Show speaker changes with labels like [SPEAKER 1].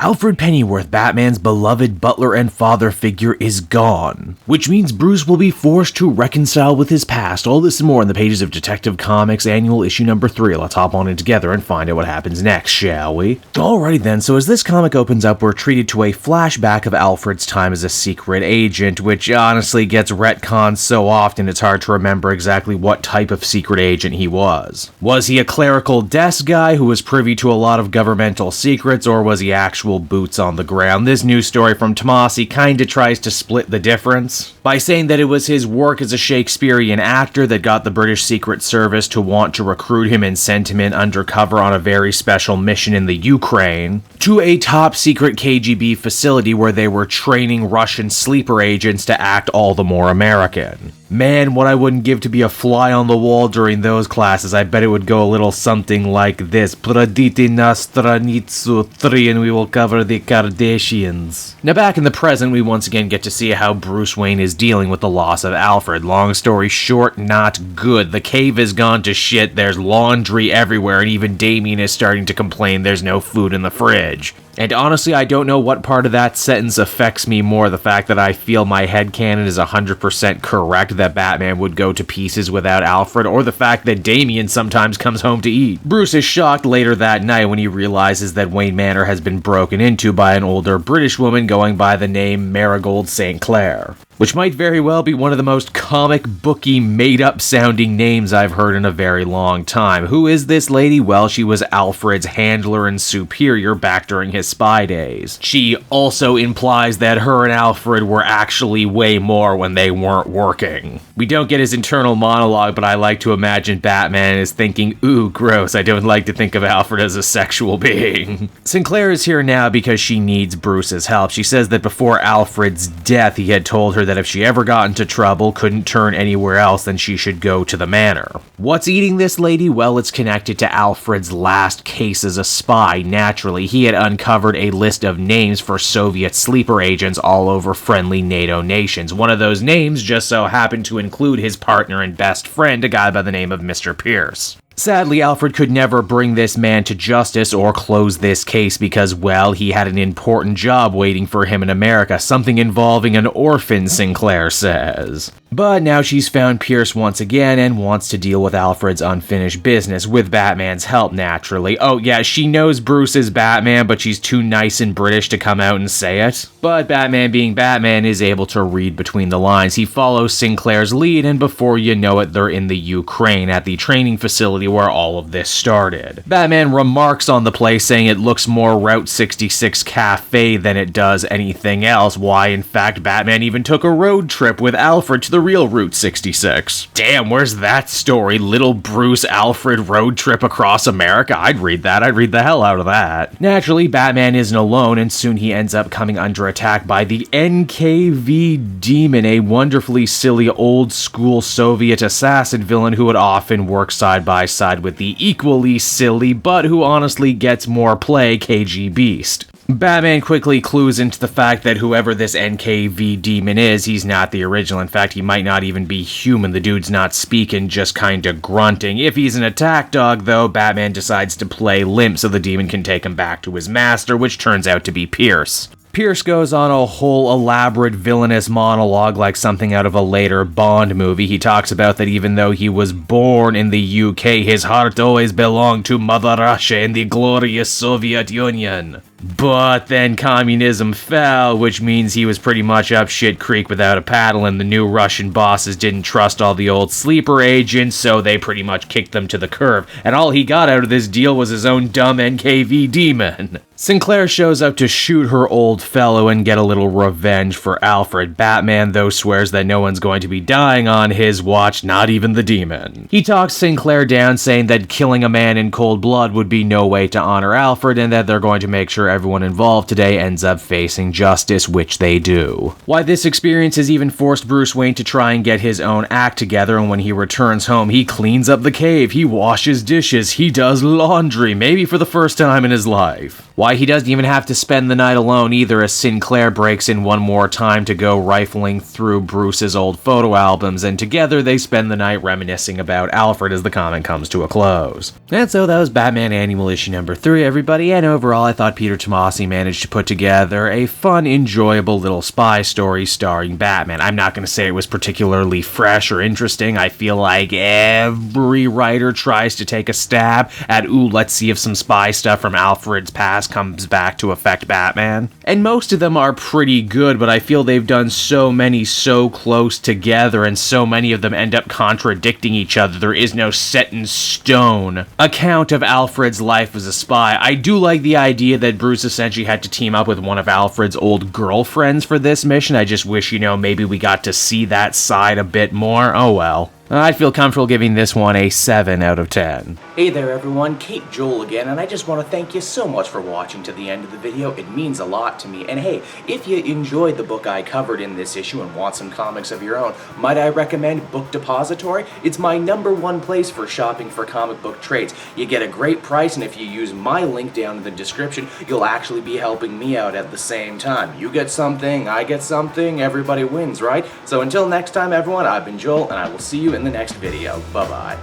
[SPEAKER 1] Alfred Pennyworth, Batman's beloved butler and father figure, is gone, which means Bruce will be forced to reconcile with his past. All this and more in the pages of Detective Comics Annual Issue number 3. Let's hop on in together and find out what happens next, shall we? Alrighty then, so as this comic opens up, we're treated to a flashback of Alfred's time as a secret agent, which honestly gets retconned so often it's hard to remember exactly what type of secret agent he was. Was he a clerical desk guy who was privy to a lot of governmental secrets, or was he actual boots on the ground? This news story from Tomasi kinda tries to split the difference by saying that it was his work as a Shakespearean actor that got the British Secret Service to want to recruit him and send him in undercover on a very special mission in the Ukraine to a top secret KGB facility where they were training Russian sleeper agents to act all the more American. Man, what I wouldn't give to be a fly on the wall during those classes. I bet it would go a little something like this. Praditi na stranitsu 3 and we will cover the Kardashians. Now back in the present, we once again get to see how Bruce Wayne is dealing with the loss of Alfred. Long story short, not good. The cave has gone to shit, there's laundry everywhere, and even Damian is starting to complain there's no food in the fridge. And honestly, I don't know what part of that sentence affects me more, the fact that I feel my headcanon is 100% correct that Batman would go to pieces without Alfred, or the fact that Damian sometimes comes home to eat. Bruce is shocked later that night when he realizes that Wayne Manor has been broken into by an older British woman going by the name Marigold St. Clair, which might very well be one of the most comic booky made-up sounding names I've heard in a very long time. Who is this lady? Well, she was Alfred's handler and superior back during his spy days. She also implies that her and Alfred were actually way more when they weren't working. We don't get his internal monologue, but I like to imagine Batman is thinking, ooh, gross, I don't like to think of Alfred as a sexual being. Sinclair is here now because she needs Bruce's help. She says that before Alfred's death, he had told her that if she ever got into trouble, couldn't turn anywhere else, then she should go to the manor. What's eating this lady? Well, it's connected to Alfred's last case as a spy. Naturally, he had uncovered a list of names for Soviet sleeper agents all over friendly NATO nations. One of those names just so happened to include his partner and best friend, a guy by the name of Mr. Pierce. Sadly, Alfred could never bring this man to justice or close this case because, well, he had an important job waiting for him in America, something involving an orphan, Sinclair says. But now she's found Pierce once again and wants to deal with Alfred's unfinished business, with Batman's help, naturally. Oh yeah, she knows Bruce is Batman, but she's too nice and British to come out and say it. But Batman being Batman is able to read between the lines. He follows Sinclair's lead, and before you know it, they're in the Ukraine, at the training facility where all of this started. Batman remarks on the place, saying it looks more Route 66 Cafe than it does anything else. Why, in fact, Batman even took a road trip with Alfred to the real Route 66. Damn, where's that story? Little Bruce Alfred road trip across America? I'd read that. I'd read the hell out of that. Naturally, Batman isn't alone, and soon he ends up coming under attack by the NKV Demon, a wonderfully silly old-school Soviet assassin villain who would often work side by side with the equally silly, but who honestly gets more play, KG Beast. Batman quickly clues into the fact that whoever this NKV demon is, he's not the original. In fact, he might not even be human. The dude's not speaking, just kinda grunting. If he's an attack dog, though, Batman decides to play limp so the demon can take him back to his master, which turns out to be Pierce. Pierce goes on a whole elaborate villainous monologue like something out of a later Bond movie. He talks about that even though he was born in the UK, his heart always belonged to Mother Russia and the glorious Soviet Union. But then communism fell, which means he was pretty much up shit creek without a paddle, and the new Russian bosses didn't trust all the old sleeper agents, so they pretty much kicked them to the curb, and all he got out of this deal was his own dumb NKV demon. Sinclair shows up to shoot her old fellow and get a little revenge for Alfred. Batman, though, swears that no one's going to be dying on his watch, not even the demon. He talks Sinclair down, saying that killing a man in cold blood would be no way to honor Alfred, and that they're going to make sure everyone involved today ends up facing justice, which they do. Why this experience has even forced Bruce Wayne to try and get his own act together, and when he returns home, he cleans up the cave, he washes dishes, he does laundry, maybe for the first time in his life. Why he doesn't even have to spend the night alone either, as Sinclair breaks in one more time to go rifling through Bruce's old photo albums, and together they spend the night reminiscing about Alfred as the comic comes to a close. And so that was Batman Annual Issue number 3, everybody, and overall I thought Peter Tomasi managed to put together a fun, enjoyable little spy story starring Batman. I'm not going to say it was particularly fresh or interesting. I feel like every writer tries to take a stab at, ooh, let's see if some spy stuff from Alfred's past comes back to affect Batman. And most of them are pretty good, but I feel they've done so many so close together, and so many of them end up contradicting each other. There is no set in stone account of Alfred's life as a spy. I do like the idea that Bruce essentially had to team up with one of Alfred's old girlfriends for this mission. I just wish, maybe we got to see that side a bit more. Oh well. I'd feel comfortable giving this one a 7 out of 10. Hey there everyone, Kate Joel again, and I just want to thank you so much for watching to the end of the video. It means a lot to me. And hey, if you enjoyed the book I covered in this issue and want some comics of your own, might I recommend Book Depository? It's my #1 place for shopping for comic book trades. You get a great price, and if you use my link down in the description, you'll actually be helping me out at the same time. You get something, I get something, everybody wins, right? So until next time everyone, I've been Joel, and I will see you in the next video. Bye-bye.